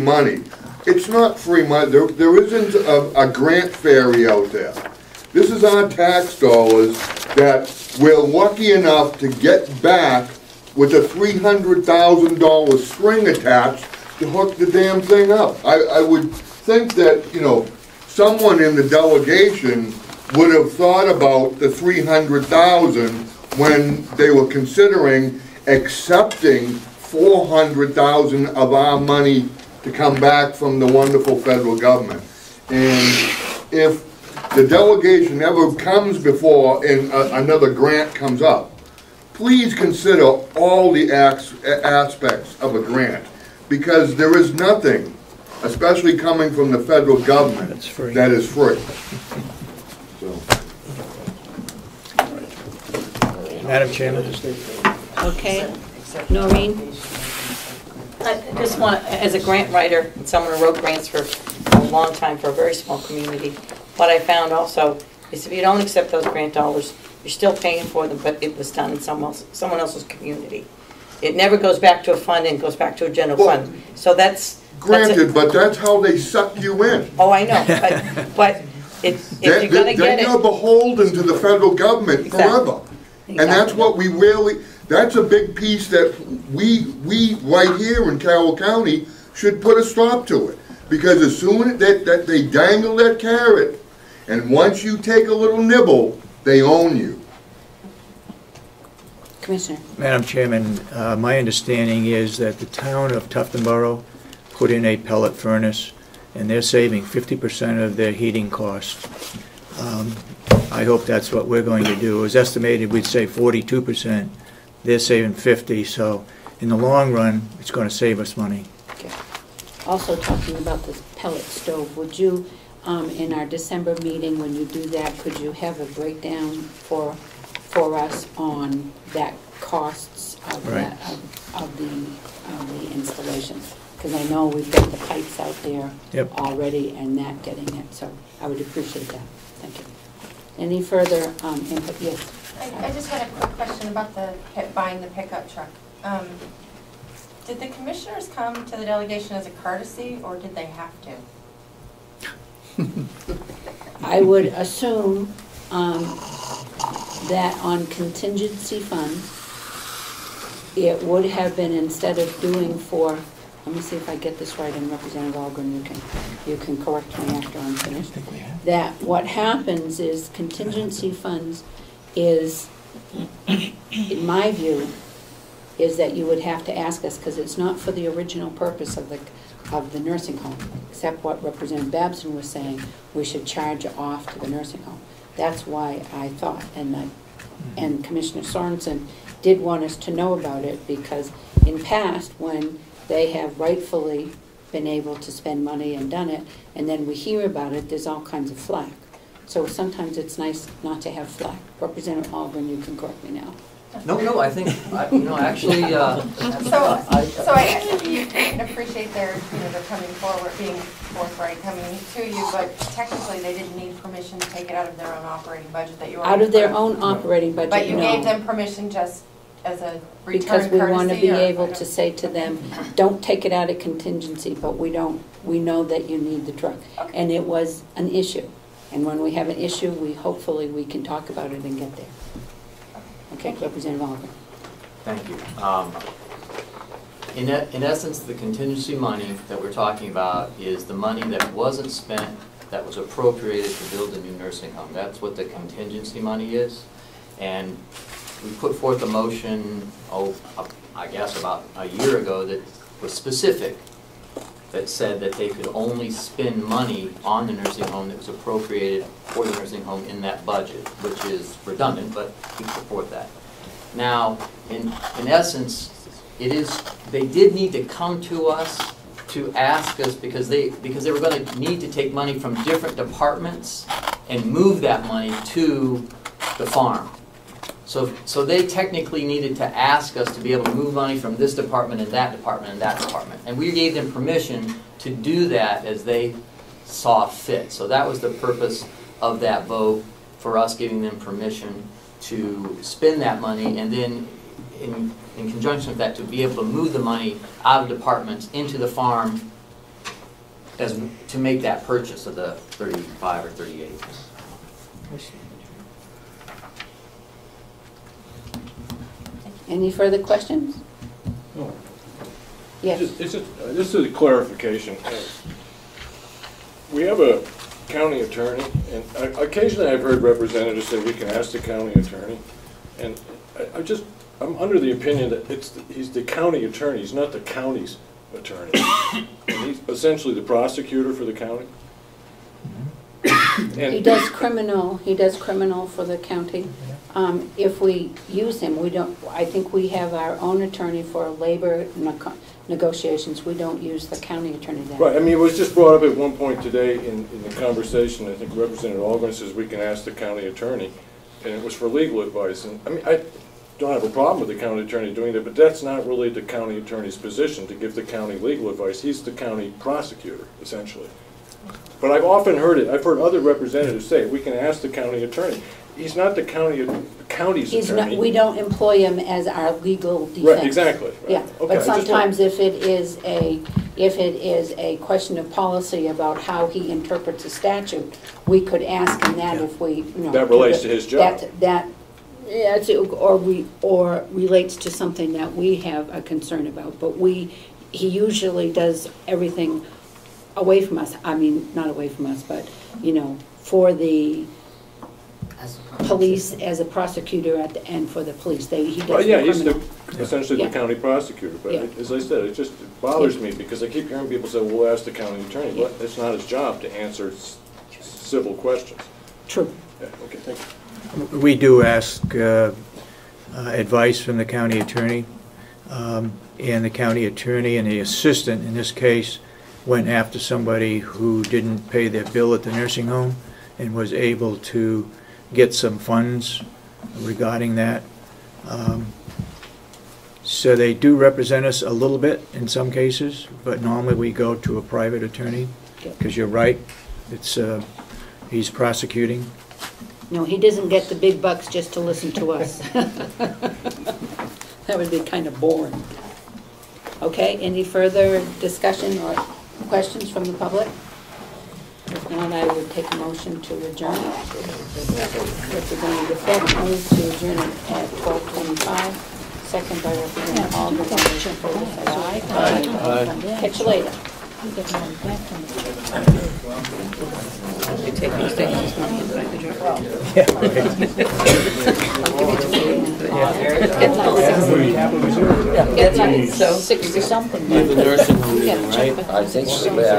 money. It's not free money. There isn't a grant fairy out there. This is our tax dollars that we're lucky enough to get back with a $300,000 string attached to hook the damn thing up. I would think that, you know, someone in the delegation would have thought about the $300,000 when they were considering accepting $400,000 of our money to come back from the wonderful federal government. And if the delegation ever comes before and another grant comes up, please consider all the aspects of a grant, because there is nothing, especially coming from the federal government, that is free. So. Madam Chairman. Okay. Noreen? I just want, as a grant writer and someone who wrote grants for a long time for a very small community, what I found also is if you don't accept those grant dollars, you're still paying for them, but it was done in someone else's community. It never goes back to a fund and goes back to a general fund. So that's... Granted, but that's how they suck you in. Oh, I know, but if you're going to get it... Then you're beholden to the federal government forever. Exactly. And that's what we really... That's a big piece that we right here in Carroll County should put a stop to it. Because as soon as that they dangle that carrot, and once you take a little nibble, they own you. Commissioner. Madam Chairman, my understanding is that the town of Tuftonboro put in a pellet furnace, and they're saving 50% of their heating costs. I hope that's what we're going to do. It was estimated we'd save 42%. They're saving 50%, so in the long run, it's going to save us money. Okay. Also talking about the pellet stove, would you, in our December meeting, when you do that, could you have a breakdown for us on that costs of the installation? Because I know we've got the pipes out there already and that getting it, so I would appreciate that. Thank you. Any further input? Yes. I just had a quick question about buying the pickup truck. Did the commissioners come to the delegation as a courtesy, or did they have to? I would assume that on contingency funds, it would have been, instead of doing for, let me see if I get this right, and Representative Algren, you can correct me after I'm finished, that what happens is contingency funds is, in my view, is that you would have to ask us, because it's not for the original purpose of the nursing home, except what Representative Babson was saying, we should charge off to the nursing home. That's why I thought, and Commissioner Sorensen did want us to know about it, because in past, when they have rightfully been able to spend money and done it, and then we hear about it, there's all kinds of flack. So sometimes it's nice not to have flack. Representative Algren, you can correct me now. No, I think, actually... So you can appreciate they're coming forward, being forthright, coming to you, but technically they didn't need permission to take it out of their own operating budget that you already... Out of their own operating budget, but you gave them permission just as a return because we want to be courtesy, able to say to them, don't take it out of contingency, but we know that you need the truck. Okay. And it was an issue. And when we have an issue, hopefully we can talk about it and get there. Okay, Representative Algren. Thank you. In essence, the contingency money that we're talking about is the money that wasn't spent, that was appropriated to build a new nursing home. That's what the contingency money is. And we put forth a motion, I guess about a year ago, that was specific, that said that they could only spend money on the nursing home that was appropriated for the nursing home in that budget, which is redundant, but we put forth that. Now, in essence, they did need to come to us to ask us, because they were going to need to take money from different departments and move that money to the farm. So they technically needed to ask us to be able to move money from this department and that department and that department. And we gave them permission to do that as they saw fit. So that was the purpose of that vote, for us giving them permission to spend that money, and then in conjunction with that, to be able to move the money out of departments into the farm to make that purchase of the 35 or 38. Any further questions? No. Yes. This is a clarification. We have a county attorney, and occasionally I've heard representatives say we can ask the county attorney, and I'm under the opinion that he's the county attorney, he's not the county's attorney. And he's essentially the prosecutor for the county. He does criminal for the county. If we use him, I think we have our own attorney for labor negotiations. We don't use the county attorney then. Right, I mean, it was just brought up at one point today in the conversation. I think Representative Algren says we can ask the county attorney, and it was for legal advice. And I mean, I don't have a problem with the county attorney doing that, but that's not really the county attorney's position to give the county legal advice. He's the county prosecutor, essentially. But I've often heard it, I've heard other representatives say, we can ask the county attorney. He's not the county's attorney. We don't employ him as our legal defense. Right, exactly. Right. Yeah, Okay, but sometimes if it is a question of policy about how he interprets a statute, we could ask him that if we, That relates to his job. Or relates to something that we have a concern about. But he usually does everything away from us. I mean, not away from us, but, for the police as a prosecutor at the end for the police. He does Well, yeah, the he's criminal. essentially Yeah. the county prosecutor. But Yeah. as I said, it just bothers me because I keep hearing people say, well, we'll ask the county attorney. Yeah. Well, it's not his job to answer civil questions. True. Yeah, okay, thank you. We do ask advice from the county attorney, and the county attorney and the assistant, in this case, went after somebody who didn't pay their bill at the nursing home and was able to get some funds regarding that. So they do represent us a little bit in some cases, but normally we go to a private attorney, because you're right, he's prosecuting. No, he doesn't get the big bucks just to listen to us. That would be kind of boring. Okay, any further discussion or questions from the public? If not, I would take a motion to adjourn. Representative Fett moves to adjourn at 12:25. Second by Representative Alden. Aye. Catch you later. You take those things, this money and back the jar. Yeah, it's like 60 something. The nursing home, right? I think so, yeah.